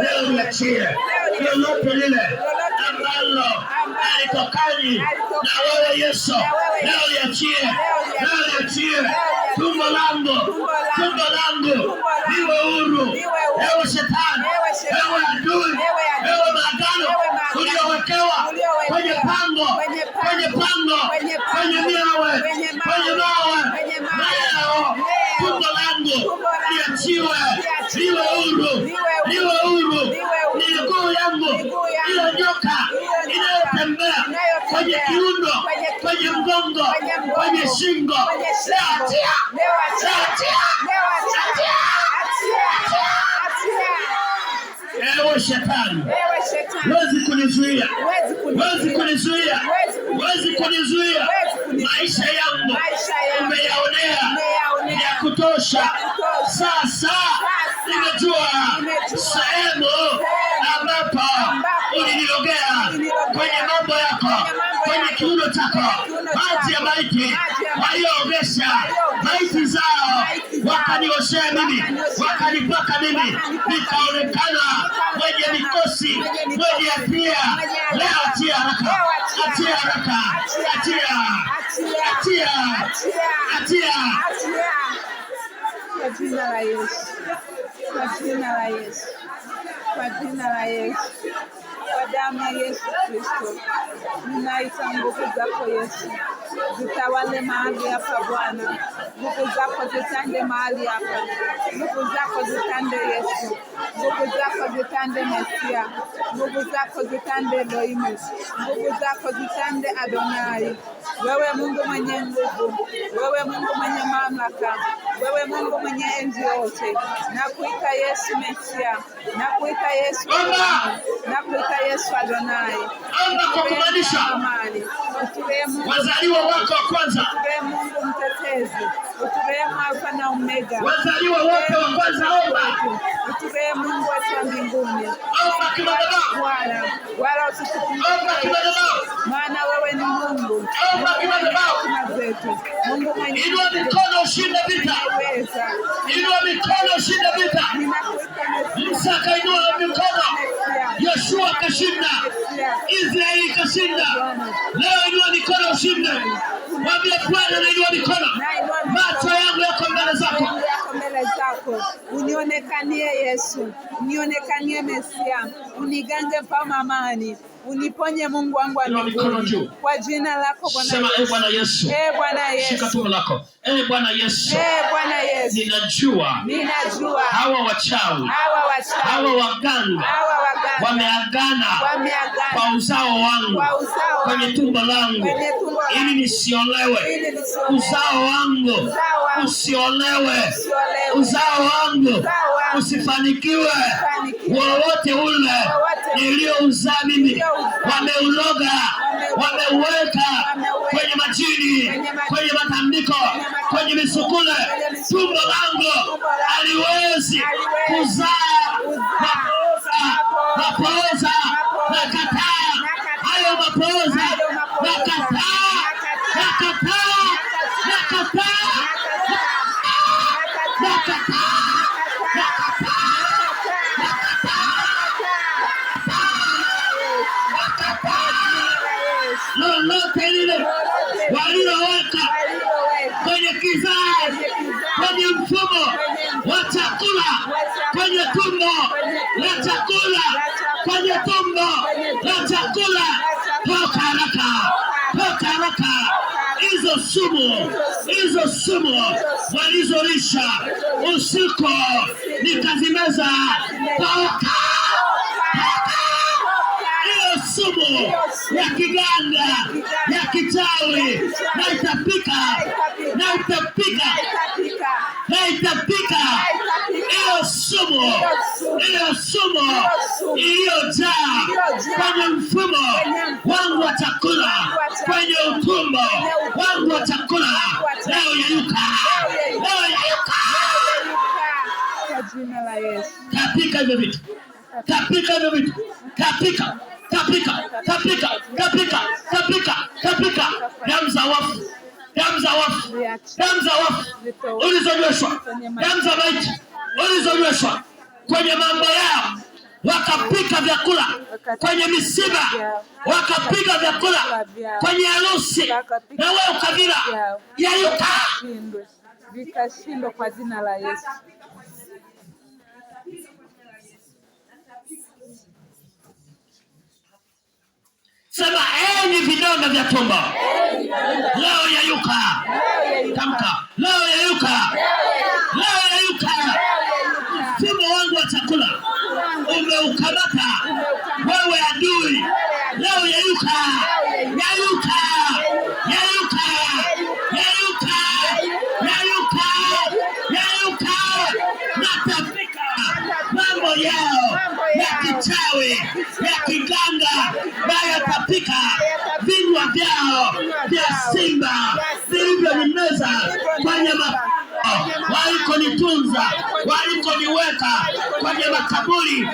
leo niachie. Lolote lile ambalo alitokani na wewe Yesu, leo niachie. Leo niachie. Tumbo langu liwe huru. Ewe shetani, ewe adui, ewe maagano uliowekewa kwenye pango, kwenye miawe, kwenye mawe, leo tumbo langu liachiwe, liwe huru. Miguu yangu ile nyoka inayotembea kwenye kiuno, kwenye mgongo, kwenye shingo, achia. Ewe shetani, huwezi kunizuia. Maisha yangu umeyaonea ya kutosha. Sasa nimejua sehemu ambapo ulinilogea kwenye mambo yako, kwenye kiuno chako. Maji ya maiti waliogesha maiti zao, wakanioshea mimi, wakanipaka mimi, nikaonekana mwenye mikosi, mwenye hatia. Leo achia haraka. Kwa jina la Yesu, kwa damu ya Yesu Kristo, ninaita nguvu zako Yesu zitawale mahali hapa Bwana. Nguvu zako zitande mahali hapa, nguvu zako zitande Yesu, nguvu zako zitande Mesia, nguvu zako zitande Elohimu, nguvu zako zitande Adonai. Wewe Mungu mwenye nguvu, wewe Mungu mwenye mamlaka, wewe Mungu mwenye enzi yote. Nakuita Yesu Mesia, nakuita Yesu, nakuita Yesu Adonai. Kwa kumaanisha wazaliwa wako wa kwanza, uturehemu Mungu mtetezi, uturehemu Alfa na Omega, wazaliwa wote wa kwanza. Uturehemu Mungu wetu wa mbinguni, Bwana, wala usitupungukie, maana wewe ni Mungu. Mungu mwenye inua mikono ushinde vita. Musa inua mikono, Yoshua kashinda, Israeli kashinda. Leo inua mikono ushinde. Mwambie Bwana, nainua mikono, macho yangu yako mbele zako. Unionekanie Yesu, unionekanie Mesia, unigange pa amani. Uniponye Mungu wangu wa mbinguni, kwa jina lako Bwana. Sema Bwana Yesu. Bwana Yesu. Shika tumbo lako. Bwana Yesu. Bwana Yesu. Ninajua hawa wachawi, hawa waganga wameagana kwa uzao wangu, kwenye tumbo langu, ili nisiolewe. Uzao wangu usiolewe, uzao wangu usifanikiwe. Wowote ule niliouzaa mimi wameuloga, wameuweka kwenye majini, kwenye matambiko, kwenye misukule. Tumbo langu haliwezi kuzaa mapooza. Nakataa hayo mapooza, nakataa. Lolote lile waliloweka kwenye kizazi, kwenye mfumo wa chakula, kwenye tumbo la chakula, toka haraka. Hizo sumu walizolisha usiku nikazimeza. Toka. Sumu ya kiganga, ya kichawi, na itapika. Hiyo sumu iliyojaa kwenye mfumo wangu wa chakula, kwenye utumbo wangu wa chakula, leo yayuka. Kwa jina la Yesu. Tapika hivyo vitu. Damu za wafu ulizonyweshwa, damu za maiti ulizonyweshwa kwenye mambo yao, wakapika vyakula kwenye misiba, wakapika vyakula kwenye harusi, na wewe ukavila. Yayuka, vikashindwa kwa jina la Yesu. Sema enyi vidonda vya tumbo, leo yayuka. Tamka, leo yayuka. Leo yayuka. Mfumo wangu wa chakula umeukamata wewe adui. Leo yayuka. Yayuka. Yayuka. Yayuka. Yayuka. Yayuka. Natapika mambo yao ya kichawi, ya kiganga, yatapika vinywa vyao vya simba vilivyonimeza kwenye walikonitunza, walikoniweka kwenye makaburi